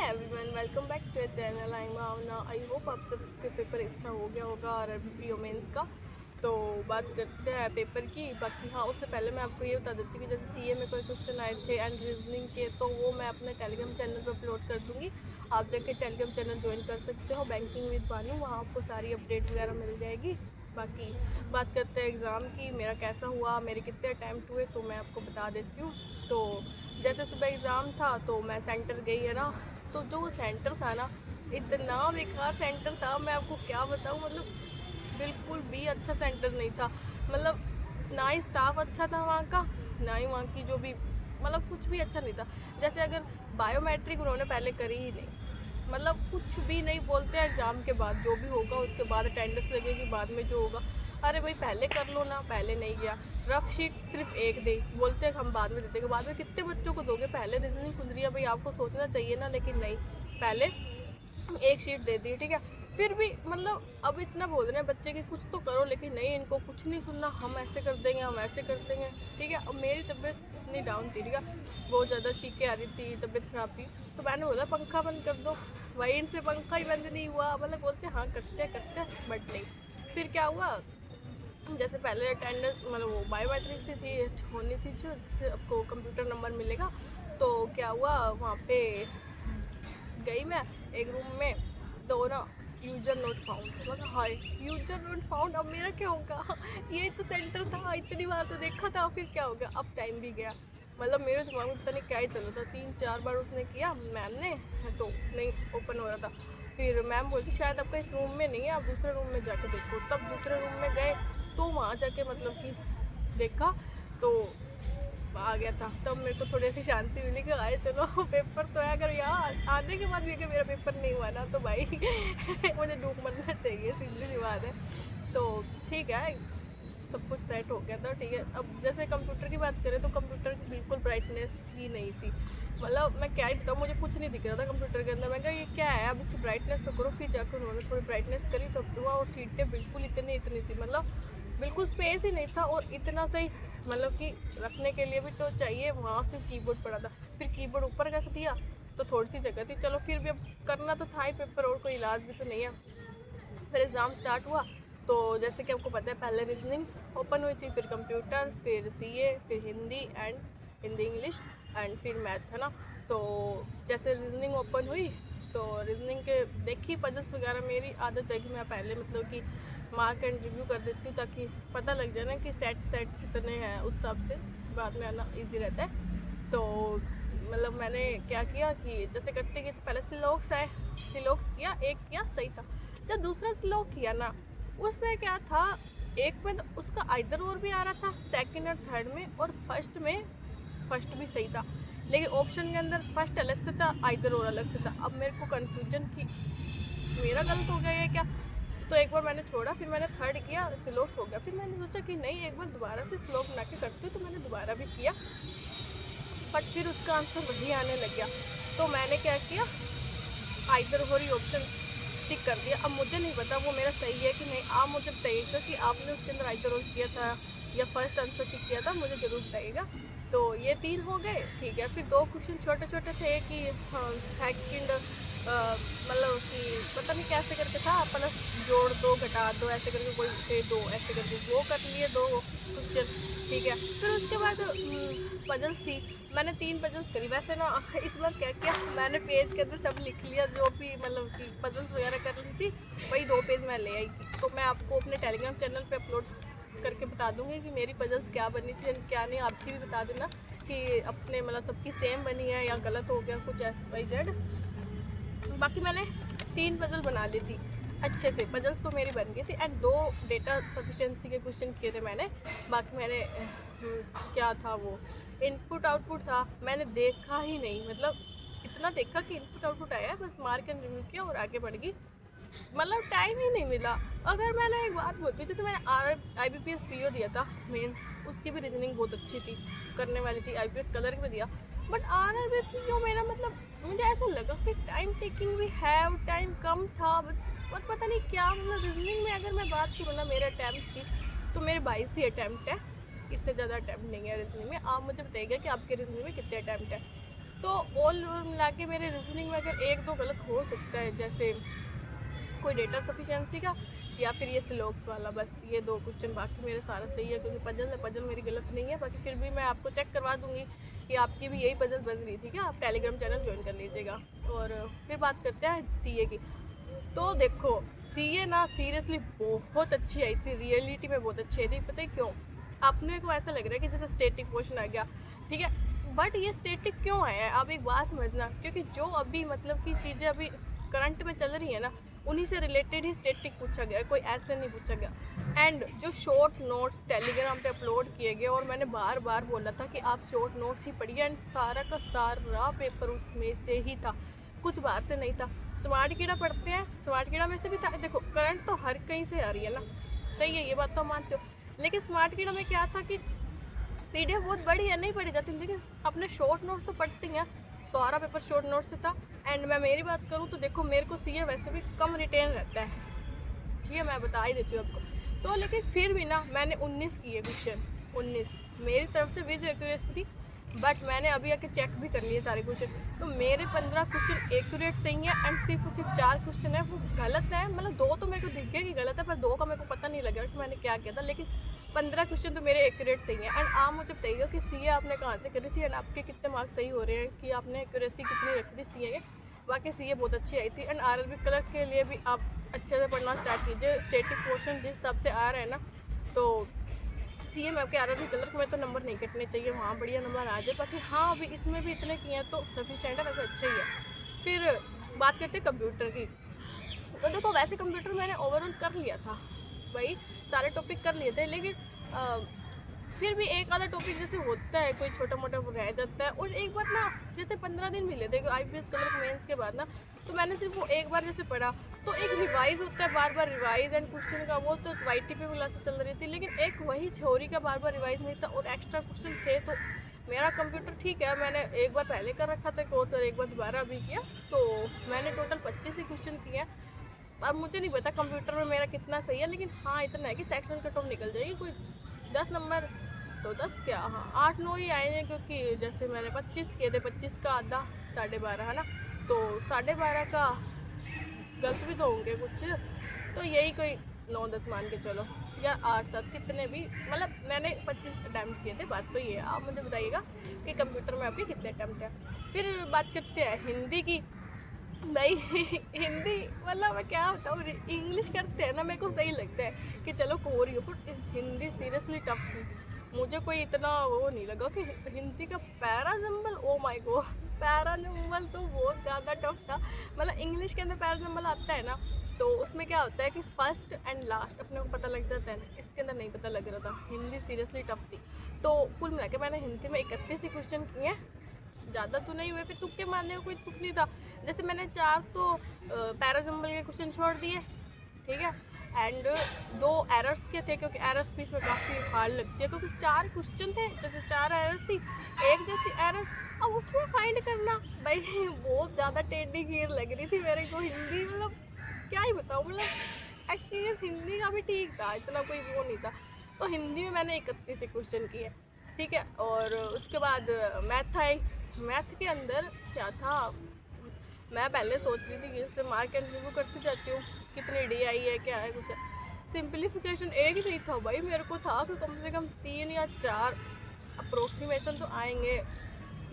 Everyone, welcome back to channel. I hope आप सबके paper अच्छा हो गया होगा और अभी मेंस का। तो बात करते हैं पेपर की। बाकी हाँ, उससे पहले मैं आपको ये बता देती हूँ कि जैसे सीए में कोई क्वेश्चन आए थे एंड रीजनिंग के, तो वो मैं अपने टेलीग्राम चैनल पर अपलोड कर दूँगी। आप जाके टेलीग्राम चैनल ज्वाइन कर सकते हो, बैंकिंग विद बानू। वहाँ आपको सारी अपडेट वगैरह मिल जाएगी। बाकी बात करते हैं एग्ज़ाम की, मेरा कैसा हुआ, मेरे कितने अटैम्प्ट हुए, तो मैं आपको बता देती हूँ। तो जैसे सुबह एग्ज़ाम था तो मैं सेंटर गई है ना, तो जो सेंटर था ना, इतना बेकार सेंटर था, मैं आपको क्या बताऊँ। मतलब बिल्कुल भी अच्छा सेंटर नहीं था। मतलब ना ही स्टाफ अच्छा था वहाँ का, ना ही वहाँ की जो भी मतलब कुछ भी अच्छा नहीं था। जैसे अगर बायोमेट्रिक उन्होंने पहले करी ही नहीं, मतलब कुछ भी नहीं बोलते हैं एग्ज़ाम के बाद जो भी होगा उसके बाद अटेंडेंस लगेगी बाद में जो होगा। अरे भाई पहले कर लो ना, पहले नहीं गया। रफ शीट सिर्फ एक दे, बोलते हैं हम बाद में दे देंगे। बाद में कितने बच्चों को दोगे? पहले रीजनिंग खुद रही है भाई, आपको सोचना चाहिए ना, लेकिन नहीं, पहले एक शीट दे दी, ठीक है। फिर भी मतलब अब इतना बोल रहे हैं बच्चे कि कुछ तो करो, लेकिन नहीं, इनको कुछ नहीं सुनना। हम ऐसे कर देंगे, हम ऐसे कर देंगे, ठीक है। अब मेरी तबीयत इतनी डाउन थी, ठीक है, बहुत ज़्यादा चीखें आ रही थी, तबीयत ख़राब थी। तो मैंने बोला पंखा बंद कर दो। भाई इनसे पंखा ही बंद नहीं हुआ। मतलब बोलते हाँ करते हैं बट नहीं। फिर क्या हुआ, जैसे पहले अटेंडेंस मतलब वो बायोमेट्रिक से थी, होनी थी जो, जिससे आपको कंप्यूटर नंबर मिलेगा। तो क्या हुआ, वहाँ पे गई मैं एक रूम में, तो ना यूजर नोट फाउंड। मतलब हाय, यूजर नोट फाउंड, अब मेरा क्या होगा? ये तो सेंटर था, इतनी बार तो देखा था, फिर क्या हो गया? अब टाइम भी गया। मतलब मेरे दिमाग में पता नहीं क्या ही चल रहा था। 3-4 बार उसने किया मैम ने, तो नहीं ओपन हो रहा था। फिर मैम बोलती शायद आपका इस रूम में नहीं है, आप दूसरे रूम में जाके देखो। तब दूसरे रूम में गए तो वहाँ जाके मतलब कि देखा तो आ गया था। तब मेरे को थोड़ी सी शांति मिली कि आए चलो पेपर तो है। अगर यहाँ आने के बाद भी अगर मेरा पेपर नहीं हुआ ना, तो भाई मुझे डूब मरना चाहिए, सीधी सी बात है। तो ठीक है, सब कुछ सेट हो गया था, ठीक है। अब जैसे कंप्यूटर की बात करें तो कंप्यूटर की बिल्कुल ब्राइटनेस ही नहीं थी। मतलब मैं क्या ही बताऊँ, मुझे कुछ नहीं दिख रहा था कंप्यूटर के अंदर। मैं कहा ये क्या है, अब इसकी ब्राइटनेस तो करो। फिर जाकर उन्होंने थोड़ी ब्राइटनेस करी तब हुआ। और सीटें बिल्कुल इतनी सी, मतलब बिल्कुल स्पेस ही नहीं था। और इतना सही मतलब कि रखने के लिए भी तो चाहिए, वहाँ से कीबोर्ड पड़ा था। फिर कीबोर्ड ऊपर रख दिया तो थोड़ी सी जगह थी, चलो फिर भी अब करना तो था ही पेपर, और कोई इलाज भी तो नहीं है। फिर एग्ज़ाम स्टार्ट हुआ तो जैसे कि आपको पता है पहले रीजनिंग ओपन हुई थी, फिर कंप्यूटर, फिर सीए, फिर हिंदी इंग्लिश एंड फिर मैथ, है ना। तो जैसे रीजनिंग ओपन हुई तो रीजनिंग के देखी पजल्स वगैरह। मेरी आदत है कि मैं पहले मतलब कि मार्क एंड रिव्यू कर देती हूँ, ताकि पता लग जाए ना कि सेट कितने हैं, उस हिसाब से बाद में आना ईजी रहता है। तो मतलब मैंने क्या किया कि जैसे करते गए तो पहले सिलोक्स आए, सिलोक्स किया, एक किया सही था। जब दूसरा स्लोक किया ना, उसमें क्या था, एक में तो उसका आइदर और भी आ रहा था सेकंड और थर्ड में, और फर्स्ट भी सही था, लेकिन ऑप्शन के अंदर फर्स्ट अलग से था, आइदर और अलग से था। अब मेरे को कन्फ्यूजन कि मेरा गलत हो गया है क्या। तो एक बार मैंने छोड़ा, फिर मैंने थर्ड किया, स्लोक्स हो गया। फिर मैंने सोचा कि नहीं, एक बार दोबारा से स्लोक बना के करती हूँ, तो मैंने दोबारा भी किया, बट फिर उसका आंसर वही आने लग गया। तो मैंने क्या किया, आइदर हो रही ऑप्शन टिक कर दिया। अब मुझे नहीं पता वो मेरा सही है कि नहीं, आप मुझे बताइएगा कि आपने उसके अंदर आइदर रोल किया था या फर्स्ट आंसर टिक किया था, मुझे ज़रूर बताइएगा। तो ये 3 हो गए, ठीक है। फिर 2 क्वेश्चन छोटे छोटे थे कि सेकंड मतलब कि पता नहीं कैसे करके था, प्लस जोड़ दो घटा दो ऐसे करके कोई थे, 2 ऐसे करके वो कर लिए 2 क्वेश्चन, ठीक है। फिर उसके बाद पजल्स थी, मैंने 3 पजल्स करी। वैसे ना इस बार क्या किया, मैंने पेज के अंदर सब लिख लिया, जो भी मतलब कि पजल्स वगैरह कर ली थी, वही 2 पेज मैं ले आई थी। तो मैं आपको अपने टेलीग्राम चैनल पे अपलोड करके बता दूंगी कि मेरी पजल्स क्या बनी थी क्या नहीं। आपकी भी बता देना कि अपने मतलब सबकी सेम बनी है या गलत हो गया कुछ XYZ। बाकी मैंने 3 पजल बना ली थी अच्छे से, पजल्स तो मेरी बन गई थी। एंड 2 डेटा सफिशिएंसी के क्वेश्चन किए थे मैंने। बाकी मैंने क्या था वो, इनपुट आउटपुट था, मैंने देखा ही नहीं। मतलब इतना देखा कि इनपुट आउटपुट आया है, बस मार्क एंड रिव्यू किया और आगे बढ़ गई। मतलब टाइम ही नहीं मिला। अगर मैंने एक बात बोलती हूँ, जैसे मैंने IBPS PO दिया था मेंस, उसकी भी रीजनिंग बहुत अच्छी थी, करने वाली थी। IPS कलर भी दिया, बट RRB PO में ना मतलब मुझे ऐसा लगा कि टाइम टेकिंग भी है, टाइम कम था। और पता नहीं क्या, मतलब रीजनिंग में अगर मैं बात करूँ ना मेरे अटैम्प्ट की, तो मेरे 22 ही अटैम्प्ट है, इससे ज़्यादा अटैम्प्ट नहीं है रीजनिंग में। आप मुझे बताइएगा कि आपके रीजनिंग में कितने अटैम्प्ट है। तो ऑल मिला के मेरे रीजनिंग में अगर एक दो गलत हो सकता है, जैसे कोई डेटा सफिशिएंसी का या फिर ये स्लोक्स वाला, बस ये दो क्वेश्चन, बाकी मेरे सारा सही है क्योंकि पजल है, पजल मेरी गलत नहीं है। बाकी फिर भी मैं आपको चेक करवा दूंगी कि आपकी भी यही पजल बन रही थी क्या, आप टेलीग्राम चैनल ज्वाइन कर लीजिएगा। और फिर बात करते हैं सीए की। तो देखो सीए ना सीरियसली बहुत अच्छी आई थी, रियलिटी में बहुत अच्छी आई थी। पता है क्यों? अपने को ऐसा लग रहा है कि जैसे स्टैटिक क्वेश्चन आ गया, ठीक है, बट ये स्टैटिक क्यों आया है आप एक बात समझना, क्योंकि जो अभी मतलब कि चीज़ें अभी करंट में चल रही है ना, उन्हीं से रिलेटेड ही स्टैटिक पूछा गया, कोई ऐसे नहीं पूछा गया। एंड जो शॉर्ट नोट्स टेलीग्राम पे अपलोड किए गए, और मैंने बार बार बोला था कि आप शॉर्ट नोट्स ही पढ़िए, एंड सारा का सारा पेपर उसमें से ही था, कुछ बाहर से नहीं था। स्मार्ट कीड़ा पढ़ते हैं, स्मार्ट कीड़ा में से भी था। देखो करंट तो हर कहीं से आ रही है ना, सही है, ये बात तो मानते हो, लेकिन स्मार्ट कीड़ा में क्या था कि पीडीएफ बहुत बड़ी है, नहीं पढ़ी जाती, लेकिन अपने शॉर्ट नोट्स तो पढ़ती हैं। सारा पेपर शॉर्ट नोट्स से था। एंड मैं मेरी बात करूँ तो देखो मेरे को सीए वैसे भी कम रिटेन रहता है, ठीक है, मैं बता ही देती हूँ आपको। तो लेकिन फिर भी ना मैंने 19 किए क्वेश्चन, 19 मेरी तरफ से विद एक्यूरेसी थी, बट मैंने अभी आके चेक भी कर लिए सारे क्वेश्चन, तो मेरे 15 क्वेश्चन एक्यूरेट सही है, एंड सिर्फ 4 क्वेश्चन है वो गलत है। मतलब 2 तो मेरे को दिख गया कि गलत है, पर 2 का मेरे को पता नहीं लग रहा कि मैंने क्या किया था, लेकिन 15 क्वेश्चन तो मेरे एक्यूरेट सही है। एंड आप मुझे बताइएगा कि सीए आपने कहाँ से करी थी, एंड आपके कितने मार्क्स सही हो रहे हैं, कि आपने एक्यूरेसी कितनी रखी थी सीए के। बाकी सीए बहुत अच्छी आई थी। एंड आरआरबी क्लर्क के लिए भी आप अच्छे से पढ़ना स्टार्ट कीजिए, स्टैटिक क्वेश्चन जिस हिसाब से आ रहे हैं ना, तो सीए में आपके आरआरबी क्लर्क में तो नंबर नहीं कटने चाहिए, वहाँ बढ़िया नंबर आ जाए। बाकी हाँ अभी इसमें भी इतने किए हैं तो सफिशेंट है, वैसे अच्छा ही है। फिर बात करते हैं कंप्यूटर की। तो देखो वैसे कंप्यूटर मैंने ओवरऑल कर लिया था भाई, सारे टॉपिक कर लिए थे, लेकिन फिर भी एक आधा टॉपिक जैसे होता है कोई छोटा मोटा वो रह जाता है। और एक बार ना जैसे 15 दिन मिले थे आईपीएस क्लर्क मेंस के बाद ना, तो मैंने सिर्फ वो एक बार जैसे पढ़ा, तो एक रिवाइज होता है बार बार रिवाइज एंड क्वेश्चन का, वो तो वाईटीपी क्लासेस चल रही थी, लेकिन एक वही थ्योरी का बार बार रिवाइज नहीं था, और एक्स्ट्रा क्वेश्चन थे। तो मेरा कंप्यूटर ठीक है, मैंने एक बार पहले कर रखा था कोर्स और एक बार दोबारा भी किया, तो मैंने टोटल 25 ही क्वेश्चन किए हैं। अब मुझे नहीं पता कंप्यूटर में मेरा कितना सही है, लेकिन हाँ इतना है कि सेक्शन कट ऑफ निकल जाएगी, कोई 10 नंबर तो 10 क्या, हाँ 8-9 ही आएंगे, क्योंकि जैसे मैंने 25 किए थे, 25 का आधा 12.5 है ना, तो 12.5 का गलत भी तो होंगे कुछ, तो यही कोई 9-10 मान के चलो, या 8-7 कितने भी, मतलब मैंने 25 अटैम्प्ट किए थे। बात तो ये है, आप मुझे बताइएगा कि कंप्यूटर में आपके कितने अटैम्प्ट है। फिर बात करते हैं हिंदी की। भाई हिंदी मतलब मैं क्या बताऊँ, इंग्लिश करते हैं ना मेरे को सही लगता है कि चलो हो रही हो, बट हिंदी सीरियसली टफ थी। मुझे कोई इतना वो नहीं लगा कि हिंदी का parajumble, oh my God, parajumble तो बहुत ज़्यादा टफ था। मतलब इंग्लिश के अंदर पैराजम्बल आता है ना, तो उसमें क्या होता है कि फर्स्ट एंड लास्ट अपने को पता लग जाता है ना, इसके अंदर नहीं पता लग रहा था। हिंदी सीरियसली टफ थी। तो कुल मिला के मैंने हिंदी में 31 ही क्वेश्चन किए हैं, ज़्यादा तो नहीं हुए, फिर तुक्के मारने का कोई तुक नहीं था। जैसे मैंने 4 तो पैराजम्बल के क्वेश्चन छोड़ दिए, ठीक है, एंड 2 एरर्स के थे, क्योंकि एरर्स भी इसमें काफ़ी हार्ड लगती है, क्योंकि 4 क्वेश्चन थे, जैसे 4 एरर्स थी, एक जैसी एरर, अब उसमें फाइंड करना भाई बहुत ज़्यादा टेढ़ी खीर लग रही थी मेरे को हिंदी। मतलब क्या ही बताऊँ, मतलब एक्सपीरियंस हिंदी का भी ठीक था, इतना कोई वो नहीं था। तो हिंदी में मैंने 31 क्वेश्चन किए, ठीक है। और उसके बाद मैथ आई। मैथ के अंदर क्या था, मैं पहले सोच रही थी कि इससे मार्क एंड रिव्यू करती जाती हूँ, कितनी डी आई है क्या है कुछ है। सिंप्लीफिकेशन एक ही नहीं था भाई, मेरे को था कि कम से कम 3 या 4 अप्रोक्सीमेशन तो आएंगे,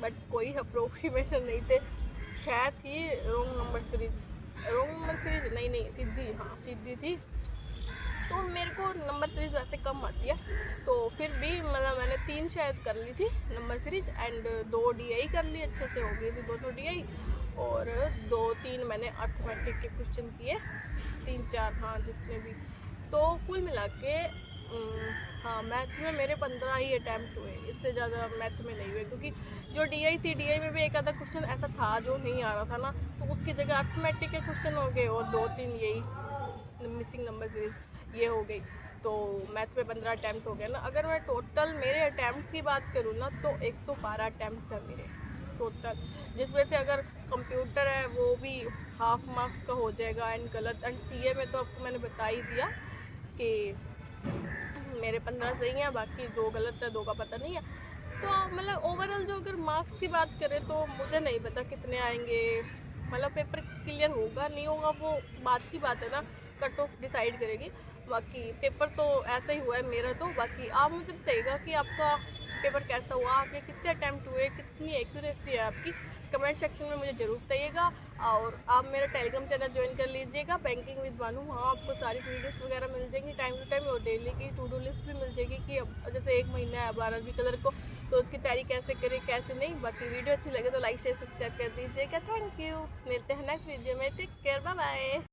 बट कोई अप्रोक्सीमेशन नहीं थे। 6 थी रोंग नंबर सीरीज, नहीं सीधी, हाँ सीधी थी, तो मेरे को नंबर सीरीज वैसे कम आती है, तो फिर भी मतलब मैंने 3 शायद कर ली थी नंबर सीरीज, एंड 2 डीआई कर ली, अच्छे से हो गई थी दोनों डीआई, और 2-3 मैंने अर्थमेटिक के क्वेश्चन किए, 3-4 हाँ जितने भी। तो कुल मिला के हाँ मैथ में मेरे 15 ही अटैम्प्ट हुए, इससे ज़्यादा मैथ में नहीं हुए, क्योंकि जो डीआई थी, डीआई में भी एक आधा क्वेश्चन ऐसा था जो नहीं आ रहा था ना, तो उसकी जगह अर्थमेटिक के क्वेश्चन हो गए, और 2-3 यही मिसिंग नंबर सीरीज ये हो गई। तो मैथ में 15 अटैम्प्ट हो गया ना। अगर मैं टोटल मेरे अटैम्प्ट्स की बात करूँ ना, तो 112 अटैम्प्ट्स हैं मेरे टोटल, जिसमें से अगर कंप्यूटर है वो भी हाफ मार्क्स का हो जाएगा, एंड गलत, एंड सीए में तो आपको मैंने बता ही दिया कि मेरे 15 सही हैं, बाकी 2 गलत है, 2 का पता नहीं है। तो मतलब ओवरऑल जो अगर मार्क्स की बात करें तो मुझे नहीं पता कितने आएंगे, मतलब पेपर क्लियर होगा नहीं होगा वो बात की बात है ना, कट ऑफ डिसाइड करेगी। बाकी पेपर तो ऐसा ही हुआ है मेरा तो। बाकी आप मुझे बताइएगा कि आपका पेपर कैसा हुआ, आपके कितने अटैम्प्ट हुए, कितनी एक्यूरेसी है आपकी, कमेंट सेक्शन में मुझे ज़रूर बताइएगा। और आप मेरा टेलीग्राम चैनल ज्वाइन कर लीजिएगा, बैंकिंग विद बानू। वहाँ आपको सारी वीडियोस वगैरह मिल जाएंगी टाइम टू टाइम, और डेली की टू डू लिस्ट भी मिल जाएगी कि अब जैसे एक महीना है 12वीं कलर को, तो उसकी तैयारी कैसे करें कैसे नहीं। बाकी वीडियो अच्छी लगे तो लाइक शेयर सब्सक्राइब कर दीजिएगा। थैंक यू, मिलते हैं नेक्स्ट वीडियो में। Take care, bye bye.